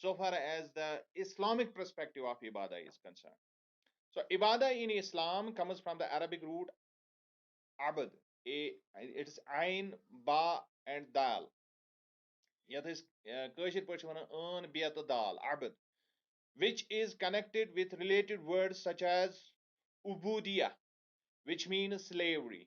so far as the Islamic perspective of ibadah is concerned. So ibadah in Islam comes from the Arabic root abd. It's ain, ba and dal. Yat is kashir pach wana an, ba to dal, abd, which is connected with related words such as ubudiyah, which means slavery.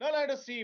Now let us see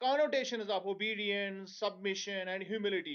connotations of obedience, submission and humility,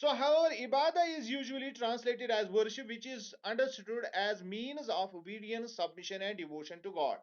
So, however, ibadah is usually translated as worship, which is understood as means of obedience, submission and devotion to God.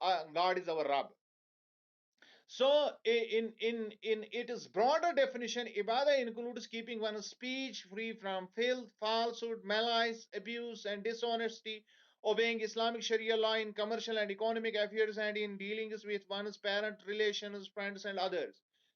God is our Rabb. So, in its broader definition, ibadah includes keeping one's speech free from filth, falsehood, malice, abuse, and dishonesty, obeying Islamic Sharia law in commercial and economic affairs, and in dealings with one's parent, relations, friends, and others.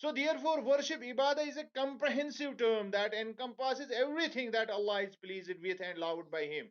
So therefore, worship ibadah is a comprehensive term that encompasses everything that Allah is pleased with and loved by Him.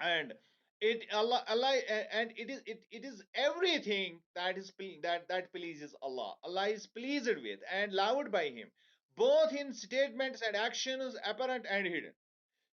And Allah and it is everything that is that pleases Allah. Allah is pleased with and loved by Him, both in statements and actions, apparent and hidden.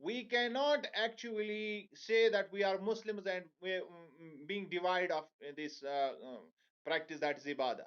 we cannot actually say that we are Muslims and we being divided of this practice, that is ibadah.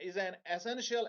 is an essential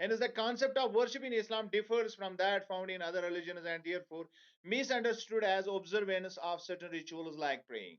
Hence the concept of worship in Islam differs from that found in other religions and therefore misunderstood as observance of certain rituals like praying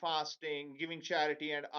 fasting, giving charity and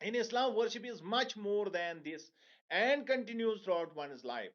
In Islam, worship is much more than this and continues throughout one's life.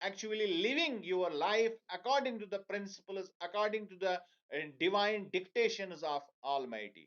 actually living your life according to the principles, according to the divine dictations of Almighty.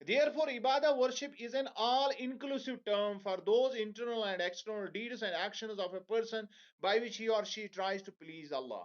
Therefore, ibadah worship is an all-inclusive term for those internal and external deeds and actions of a person by which he or she tries to please Allah.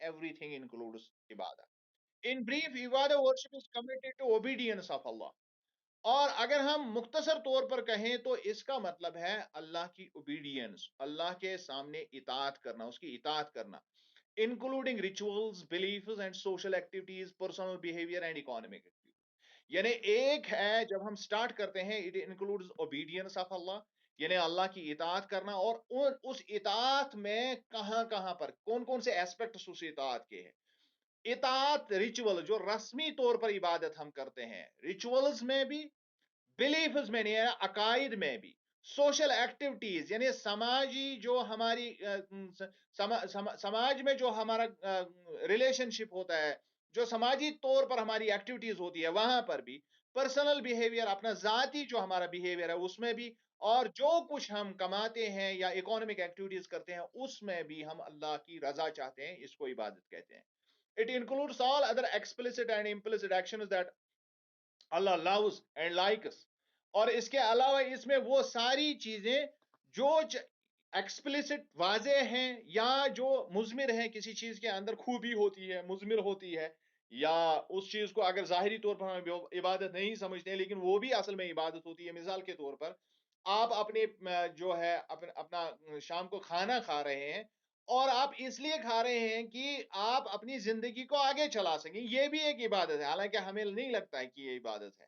everything includes ibadah. In brief, ibadah worship is committed to obedience of Allah. اور اگر ہم مختصر طور پر کہیں تو اس کا مطلب ہے اللہ کی اوبیڈینس، اللہ کے سامنے اطاعت کرنا، اس کی اطاعت کرنا، including rituals, beliefs and social activities, personal behaviour and economic activity. یعنی ایک ہے جب ہم سٹارٹ کرتے ہیں it includes obedience of Allah, یعنی اللہ کی اطاعت کرنا، اور اس اطاعت میں کہاں کہاں پر کون کون سے ایسپیکٹس اس اطاعت کے ہیں. اطاعت ریچول جو رسمی طور پر عبادت ہم کرتے ہیں، ریچولز میں بھی، بلیفز میں نہیں ہے، عقائد میں بھی، سوشل ایکٹیویٹیز یعنی سماجی جو ہماری سماج میں جو ہمارا ریلیشن شپ ہوتا ہے، جو سماجی طور پر ہماری ایکٹیویٹیز ہوتی ہے وہاں پر بھی، پرسنل بیہیویئر اپنا ذاتی جو ہمارا بیہیویئر ہے اس میں بھی، اور جو کچھ ہم کماتے ہیں یا اکانومک ایکٹیویٹیز کرتے ہیں اس میں بھی ہم اللہ کی رضا چاہتے ہیں، اس کو عبادت کہتے ہیں. It includes all other explicit and implicit actions that Allah loves and likes. اور اس کے علاوہ اس میں وہ ساری چیزیں جو ایکسپلسٹ واضح ہیں یا جو مضمر ہیں، کسی چیز کے اندر خوبی ہوتی ہے، مضمر ہوتی ہے، یا اس چیز کو اگر ظاہری طور پر ہم عبادت نہیں سمجھتے ہیں لیکن وہ بھی اصل میں عبادت ہوتی ہے. مثال کے طور پر آپ اپنے جو ہے اپنا شام کو کھانا کھا رہے ہیں، اور آپ اس لیے کھا رہے ہیں کہ آپ اپنی زندگی کو آگے چلا سکیں، یہ بھی ایک عبادت ہے، حالانکہ ہمیں نہیں لگتا ہے کہ یہ عبادت ہے،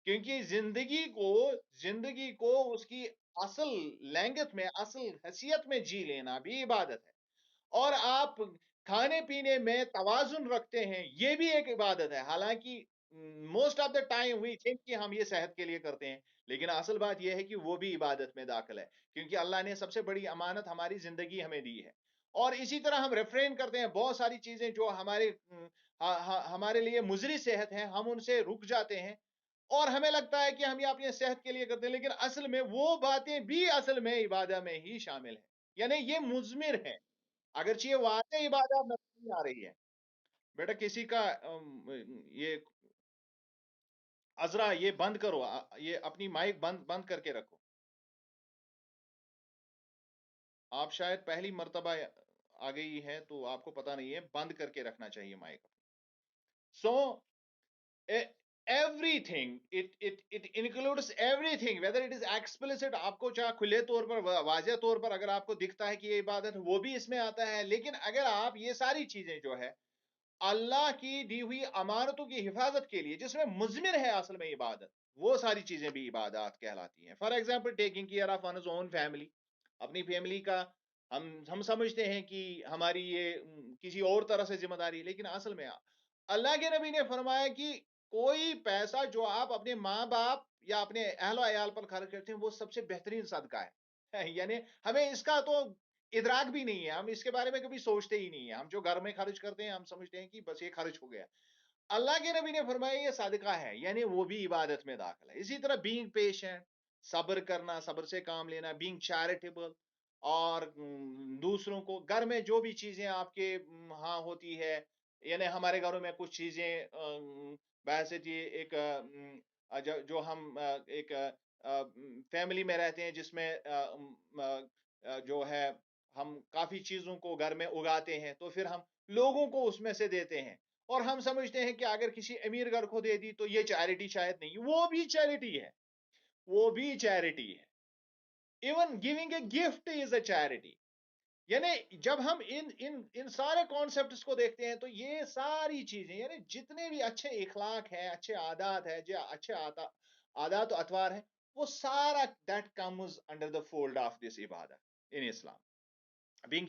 کیونکہ زندگی کو اس کی اصل لینگت میں، اصل حیثیت میں جی لینا بھی عبادت ہے. اور آپ کھانے پینے میں توازن رکھتے ہیں، یہ بھی ایک عبادت ہے، حالانکہ most of the time we think کہ ہم یہ صحت کے لیے کرتے ہیں، لیکن اصل بات یہ ہے کہ وہ بھی عبادت میں داخل ہے، کیونکہ اللہ نے سب سے بڑی امانت ہماری زندگی ہمیں دی ہے. اور اسی طرح ہم ریفرین کرتے ہیں بہت ساری چیزیں جو ہمارے لیے مضر صحت ہیں، ہم ان سے رک جاتے ہیں، اور ہمیں لگتا ہے کہ ہم یہ اپنی صحت کے لیے کرتے ہیں، لیکن اصل میں وہ باتیں بھی اصل میں عبادت میں ہی شامل ہیں، یعنی یہ مضمر ہے، اگرچہ یہ واضح عبادت نظر نہیں آ رہی ہے. بیٹا کسی کا یہ عذرا یہ بند کرو، یہ اپنی مائک بند بند کر کے رکھو. آپ شاید پہلی مرتبہ آ گئی ہے تو آپ کو پتا نہیں ہے، بند کر کے رکھنا چاہیے mic. So every thing it includes every thing whether it is explicit, آپ کو چاہے کھلے طور پر واضح طور پر اگر آپ کو دکھتا ہے کہ یہ عبادت وہ بھی اس میں آتا ہے، لیکن اگر آپ یہ ساری چیزیں جو ہے اللہ کی دی ہوئی امانتوں کی حفاظت کے لیے جس میں مضمر ہے اصل میں عبادت، وہ ساری چیزیں بھی عبادات کہلاتی ہیں. For example taking care of one's own family, اپنی فیملی کا ہم سمجھتے ہیں کہ ہماری یہ کسی اور طرح سے ذمہ داری، لیکن اصل میں اللہ کے نبی نے فرمایا کہ کوئی پیسہ جو آپ اپنے ماں باپ یا اپنے اہل و عیال پر خرچ کرتے ہیں وہ سب سے بہترین صدقہ ہے. یعنی ہمیں اس کا تو ادراک بھی نہیں ہے، ہم اس کے بارے میں کبھی سوچتے ہی نہیں ہے، ہم جو گھر میں خرچ کرتے ہیں ہم سمجھتے ہیں کہ بس یہ خرچ ہو گیا. اللہ کے نبی نے فرمایا یہ صدقہ ہے، یعنی وہ بھی عبادت میں داخل ہے. اسی طرح بینگ پیشنٹ، صبر کرنا، صبر سے کام لینا، بینگ چیریٹیبل، اور دوسروں کو گھر میں جو بھی چیزیں آپ کے ہاں ہوتی ہے، یعنی ہمارے گھروں میں کچھ چیزیں ویسے تھی ایک جو ہم ایک فیملی میں رہتے ہیں جس میں جو ہے ہم کافی چیزوں کو گھر میں اگاتے ہیں تو پھر ہم لوگوں کو اس میں سے دیتے ہیں، اور ہم سمجھتے ہیں کہ اگر کسی امیر گھر کو دے دی تو یہ چیریٹی شاید نہیں، وہ بھی چیریٹی ہے، وہ بھی چیریٹی ہے. Even giving a gift is a charity. یعنی جب ہم ان سارے کانسیپٹس کو دیکھتے ہیں تو یہ ساری چیزیں، یعنی جتنے بھی اچھے اخلاق ہیں، اچھے عادات ہیں، جو اچھے عادات و اطوار ہیں، وہ سارا that comes under the fold of this عبادت ان اسلام. being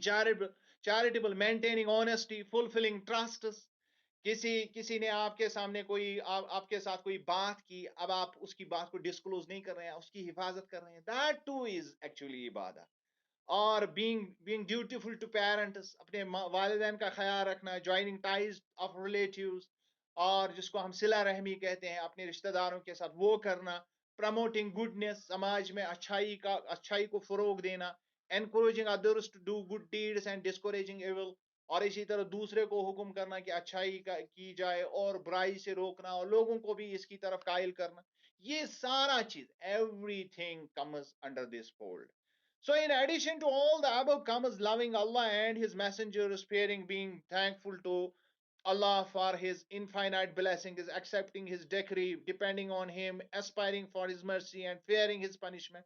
charitable, maintaining honesty, fulfilling trusts. کسی نے آپ کے سامنے کوئی آپ کے ساتھ کوئی بات کی، اب آپ اس کی بات کو ڈسکلوز نہیں کر رہے ہیں، اس کی حفاظت کر رہے ہیں، that too is actually عبادت. اور being dutiful to parents، اپنے والدین کا خیال رکھنا، joining ties of relatives، اور جس کو ہم صلہ رحمی کہتے ہیں اپنے رشتہ داروں کے ساتھ وہ کرنا، promoting goodness، سماج میں اچھائی کو فروغ دینا، encouraging others to do good deeds and discouraging evil، اور اسی طرح دوسرے کو حکم کرنا کہ اچھائی کی جائے اور برائی سے روکنا، اور لوگوں کو بھی اس کی طرف قائل کرنا. یہ سارا چیز everything comes under this fold. So in addition to all the above comes loving Allah and His messengers, fearing, being thankful to Allah for his infinite blessings, accepting his decree, depending on him, aspiring for his mercy and fearing his punishment.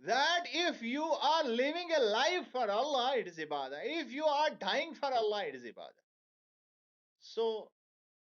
that if you are living a life for Allah, it is ibadah. If you are dying for Allah, it is ibadah. So,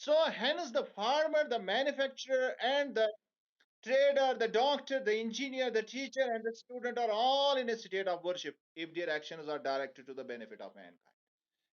So hence the farmer, the manufacturer and the trader, the doctor, the engineer, the teacher and the student are all in a state of worship if their actions are directed to the benefit of mankind.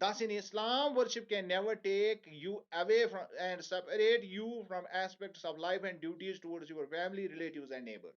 Thus, in Islam, worship can never take you away from and separate you from aspects of life and duties towards your family, relatives, and neighbors.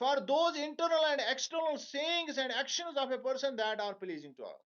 for those internal and external sayings and actions of a person that are pleasing to Allah.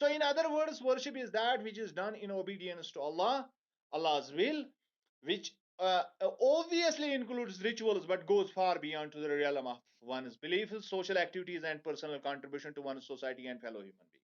So in other words, worship is that which is done in obedience to Allah, Allah's will, which obviously includes rituals but goes far beyond to the realm of one's beliefs, social activities, and personal contribution to one's society and fellow human beings.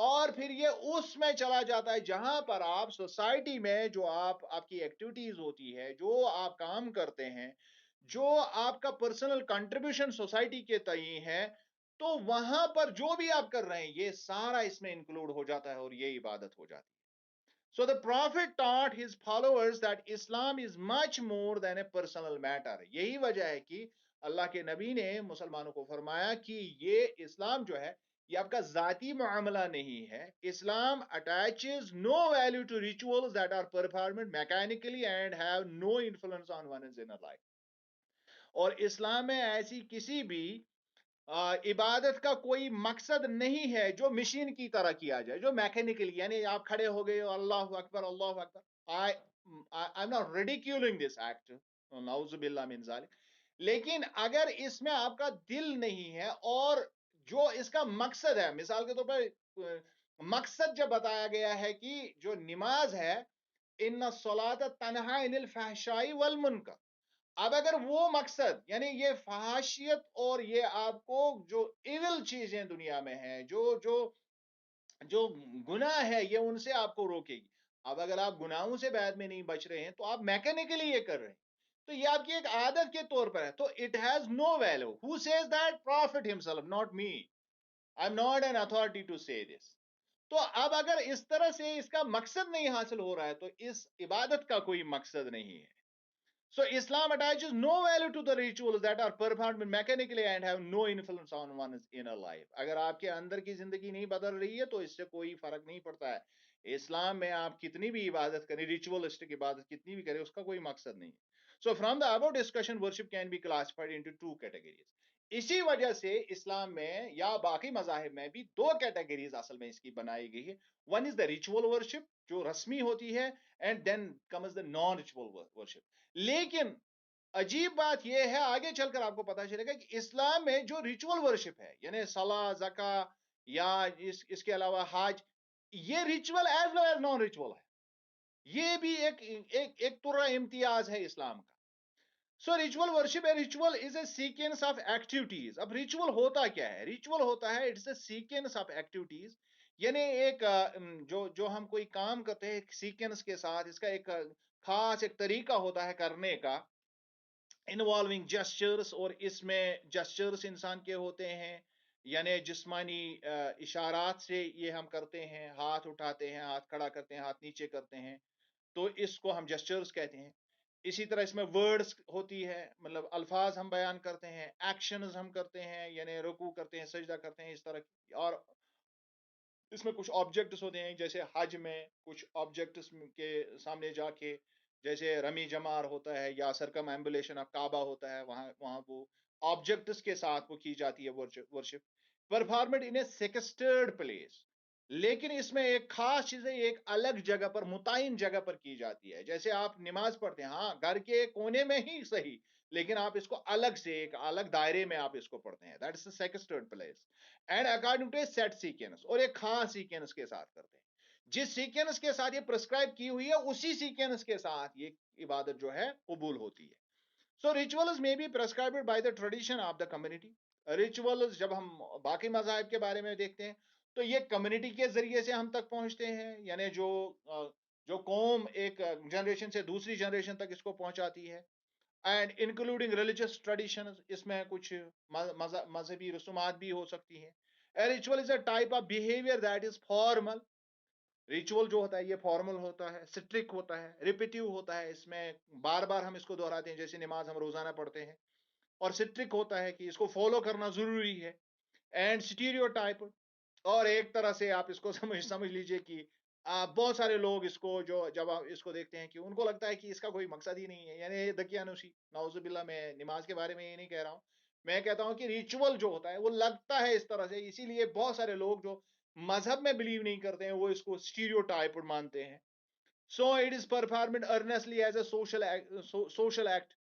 اور پھر یہ اس میں چلا جاتا ہے جہاں پر آپ society میں جو آپ کی ایکٹیویٹیز ہوتی ہے، جو آپ کام کرتے ہیں، جو آپ کا پرسنل کنٹریبیوشن سوسائٹی کے تئیں ہے، تو وہاں پر جو بھی آپ کر رہے ہیں یہ سارا اس میں انکلوڈ ہو جاتا ہے اور یہ عبادت ہو جاتی ہے. So the Prophet taught his followers that Islam is much more than a personal matter. یہی وجہ ہے کہ اللہ کے نبی نے مسلمانوں کو فرمایا کہ یہ اسلام جو ہے یہ آپ کا ذاتی معاملہ نہیں ہے. اسلام attaches no value to rituals that are performed mechanically and have no influence on one's inner life. اور اسلام میں ایسی کسی بھی عبادت کا کوئی مقصد نہیں ہے جو مشین کی طرح کیا جائے، جو میکینکلی، یعنی آپ کھڑے ہو گئے اللہ اکبر اللہ اکبر. I'm not ridiculing this act, نعوذ باللہ من ذالک، لیکن اگر اس میں آپ کا دل نہیں ہے اور جو اس کا مقصد ہے، مثال کے طور پر مقصد جب بتایا گیا ہے کہ جو نماز ہے ان الصلاۃ تنہی عن الفحشاء والمنکر، اب اگر وہ مقصد یعنی یہ فحاشیت اور یہ آپ کو جو ایول چیزیں دنیا میں ہیں، جو جو جو گناہ ہے یہ ان سے آپ کو روکے گی. اب اگر آپ گناہوں سے بعد میں نہیں بچ رہے ہیں تو آپ میکینکلی یہ کر رہے ہیں، تو یہ آپ کی ایک عادت کے طور پر ہے، تو it has no value. Who says that? Prophet himself, not me. I am not an authority to say this. تو اب اگر اس طرح سے اس کا مقصد نہیں حاصل ہو رہا ہے تو اس عبادت کا کوئی مقصد نہیں ہے. So Islam attaches no value to the rituals that are performed mechanically and have no influence on one's inner life. اگر آپ کے اندر کی زندگی نہیں بدل رہی ہے تو اس سے کوئی فرق نہیں پڑتا ہے. اسلام میں آپ کتنی بھی عبادت کریں، ریچولسٹک عبادت کتنی بھی کریں، اس کا کوئی مقصد نہیں ہے. So from the above discussion, worship can be classified into two categories. اسی وجہ سے اسلام میں یا باقی مذاہب میں بھی دو کیٹیگریز اصل میں اس کی بنائی گئی ہے. One is the ritual worship جو رسمی ہوتی ہے، and then comes the non ritual worship. لیکن عجیب بات یہ ہے، آگے چل کر آپ کو پتا چلے گا کہ اسلام میں جو ریچول ورشپ ہے یعنی صلاح، زکا یا اس کے علاوہ حج، یہ ritual as well as non ritual ہے. یہ بھی ایک طرح امتیاز ہے اسلام کا. So ritual worship a ritual is a sequence of activities. اب ریچول ہوتا کیا ہے؟ ریچول ہوتا ہے it's a sequence of activities, یعنی ایک جو ہم کوئی کام کرتے ہیں ایک سیکوینس کے ساتھ، اس کا ایک خاص ایک طریقہ ہوتا ہے کرنے کا، انوالونگ جسچرس. اور اس میں جسچرس انسان کے ہوتے ہیں، یعنی جسمانی اشارات سے یہ ہم کرتے ہیں، ہاتھ اٹھاتے ہیں، ہاتھ کھڑا کرتے ہیں، ہاتھ نیچے کرتے ہیں، تو اس کو ہم جسچرس کہتے ہیں. اسی طرح اس میں ورڈز ہوتی ہے، مطلب الفاظ ہم بیان کرتے ہیں، ایکشنز ہم کرتے ہیں، یعنی رکوع کرتے ہیں، سجدہ کرتے ہیں، اس طرح کی. اور اس میں کچھ آبجیکٹس ہوتے ہیں، جیسے حج میں کچھ آبجیکٹس کے سامنے جا کے، جیسے رمی جمار ہوتا ہے یا سرکم ایمبولیشن آف کعبہ ہوتا ہے، وہاں وہ آبجیکٹس کے ساتھ وہ کی جاتی ہے worship. Performed in a sequestered place. لیکن اس میں ایک خاص چیز ہے، ایک الگ جگہ پر، متعین جگہ پر کی جاتی ہے. جیسے آپ نماز پڑھتے ہیں، ہاں گھر کے کونے میں ہی صحیح، لیکن آپ اس کو الگ سے ایک الگ دائرے میں آپ اس کو پڑھتے ہیں. That is a sequestered place and according to a set sequence, اور ایک خاص سیکوینس کے ساتھ کرتے ہیں. جس سیکوینس کے ساتھ یہ پرسکرائب کی ہوئی ہے اسی سیکوینس کے ساتھ یہ عبادت جو ہے قبول ہوتی ہے. So rituals may be prescribed by the tradition of the community. Rituals جب ہم باقی مذاہب کے بارے میں دیکھتے ہیں تو یہ کمیونٹی کے ذریعے سے ہم تک پہنچتے ہیں، یعنی جو قوم ایک جنریشن سے دوسری جنریشن تک اس کو پہنچاتی ہے. اینڈ انکلوڈنگ ریلیجس ٹریڈیشنز، اس میں کچھ مذہبی رسومات بھی ہو سکتی ہیں. A ritual is a type of behavior that is formal. Ritual جو ہوتا ہے یہ فارمل ہوتا ہے، سٹرک ہوتا ہے، ریپیٹیو ہوتا ہے، اس میں بار بار ہم اس کو دہراتے ہیں، جیسے نماز ہم روزانہ پڑھتے ہیں. اور سٹرک ہوتا ہے کہ اس کو فالو کرنا ضروری ہے. اینڈ سٹیریو ٹائپ، اور ایک طرح سے آپ اس کو سمجھ لیجئے کہ بہت سارے لوگ اس کو جب آپ اس کو دیکھتے ہیں کہ ان کو لگتا ہے کہ اس کا کوئی مقصد ہی نہیں ہے، یعنی دقیانوسی. نعوذ باللہ، میں نماز کے بارے میں یہ نہیں کہہ رہا ہوں، میں کہتا ہوں کہ ریچول جو ہوتا ہے وہ لگتا ہے اس طرح سے، اسی لیے بہت سارے لوگ جو مذہب میں بلیو نہیں کرتے ہیں وہ اس کو اسٹیریو ٹائپ مانتے ہیں. So it is performed earnestly as a social act.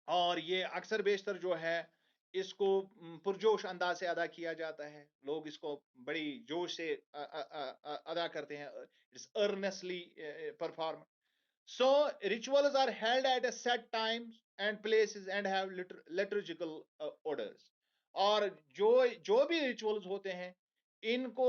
اور یہ اکثر بیشتر جو ہے اس کو پرجوش انداز سے ادا کیا جاتا ہے، لوگ اس کو بڑی جوش سے ادا کرتے ہیں. It's earnestly perform. So rituals are held at a set times and places and have liturgical orders. اور جو بھی ریچولز ہوتے ہیں ان کو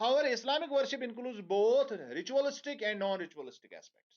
However, Islamic worship includes both ritualistic and non-ritualistic aspects.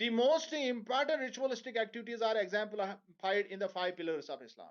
The most important ritualistic activities are exemplified in the five pillars of Islam.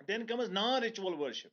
Then comes non-ritual worship.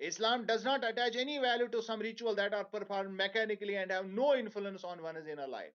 Islam does not attach any value to some ritual that are performed mechanically and have no influence on one's inner life.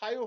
5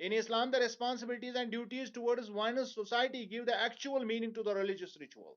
In Islam, the responsibilities and duties towards one's society give the actual meaning to the religious ritual.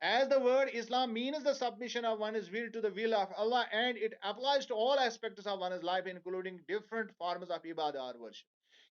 As the word Islam means the submission of one's will to the will of Allah, and it applies to all aspects of one's life, including different forms of ibadah or worship.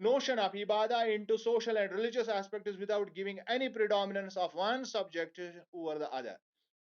notion of ibadah into social and religious aspects without giving any predominance of one subject over the other.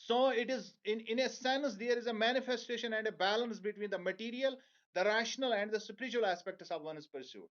So it is in a sense there is a manifestation and a balance between the material, the rational and the spiritual aspects of one's pursuit.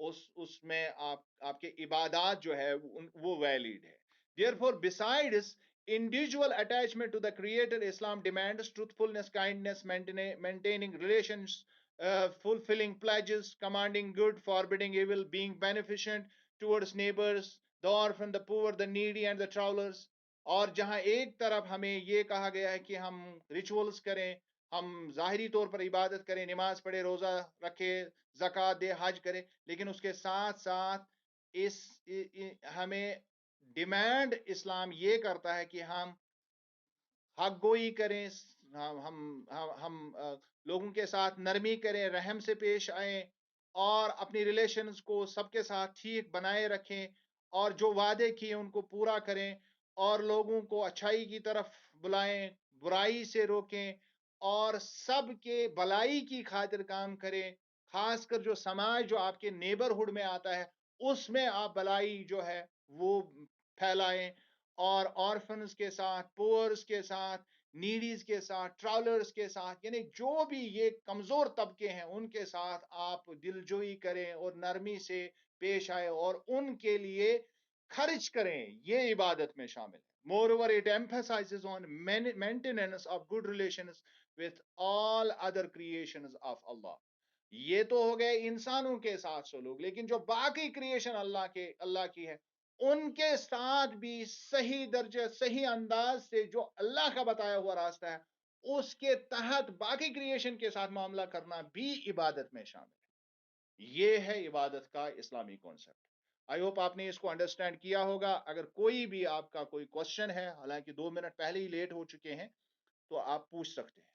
اس میں آپ کے عبادات جو ہے وہ valid ہے. Therefore, besides individual attachment to the Creator, Islam demands truthfulness, kindness, maintaining relations, fulfilling pledges, commanding good, forbidding evil, being beneficent towards neighbors, the orphan, the poor, the needy, and the travelers. اور جہاں ایک طرف ہمیں یہ کہا گیا ہے کہ ہم ریچولز کریں، ہم ظاہری طور پر عبادت کریں، نماز پڑھے، روزہ رکھے، زکوٰۃ دے، حج کرے، لیکن اس کے ساتھ ساتھ اس ہمیں ڈیمانڈ اسلام یہ کرتا ہے کہ ہم حق گوئی کریں، ہم لوگوں کے ساتھ نرمی کریں، رحم سے پیش آئیں، اور اپنی ریلیشنز کو سب کے ساتھ ٹھیک بنائے رکھیں، اور جو وعدے کیے ان کو پورا کریں، اور لوگوں کو اچھائی کی طرف بلائیں، برائی سے روکیں، اور سب کے بلائی کی خاطر کام کریں. خاص کر جو سماج جو آپ کے نیبرہڈ میں آتا ہے اس میں آپ بلائی جو ہے وہ پھیلائیں، اور آرفنز کے ساتھ، پورز کے ساتھ، نیڈیز کے ساتھ، ٹراولرز کے ساتھ، یعنی جو بھی یہ کمزور طبقے ہیں ان کے ساتھ آپ دلجوئی کریں اور نرمی سے پیش آئے اور ان کے لیے خرچ کریں. یہ عبادت میں شامل ہے. Moreover, it emphasizes on maintenance of good relations with all other creations of Allah. یہ تو ہو گئے انسانوں کے ساتھ سلوک، لیکن جو باقی کریشن اللہ کی ہے ان کے ساتھ بھی صحیح درجے، صحیح انداز سے جو اللہ کا بتایا ہوا راستہ ہے اس کے تحت باقی کریشن کے ساتھ معاملہ کرنا بھی عبادت میں شامل ہے. یہ ہے عبادت کا اسلامی کانسیپٹ. آئی ہوپ آپ نے اس کو انڈرسٹینڈ کیا ہوگا. اگر کوئی بھی آپ کا کوئی کوشچن ہے، حالانکہ 2 منٹ پہلے ہی لیٹ ہو چکے ہیں، تو آپ پوچھ سکتے ہیں.